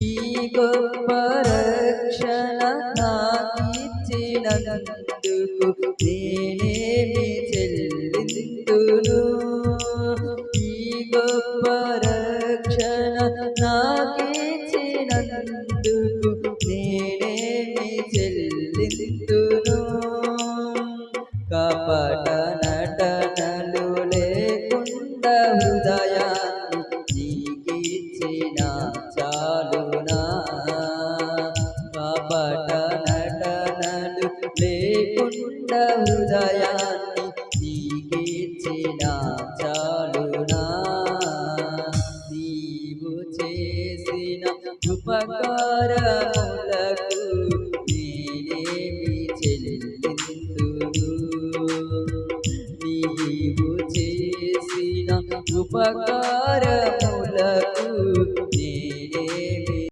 ఈ గొప్ప రక్షణ నాకిచ్చినందుకు నేనేమి చెల్లింతును. ఈ గొప్ప రక్షణ నాకిచ్చినందుకు నేనేమి చెల్లింతును. కపట నటనలు లేకుండా హృదయాన్ని నీకిచ్చిన చాలునా. కపట నటనలు లేకుండా హృదయాన్ని నీకిచ్చిన చాలునా. నీవు చేసిన ఉపకారములకు నేనేమి చెల్లింతును. నీవు చేసిన ఉపకారములకు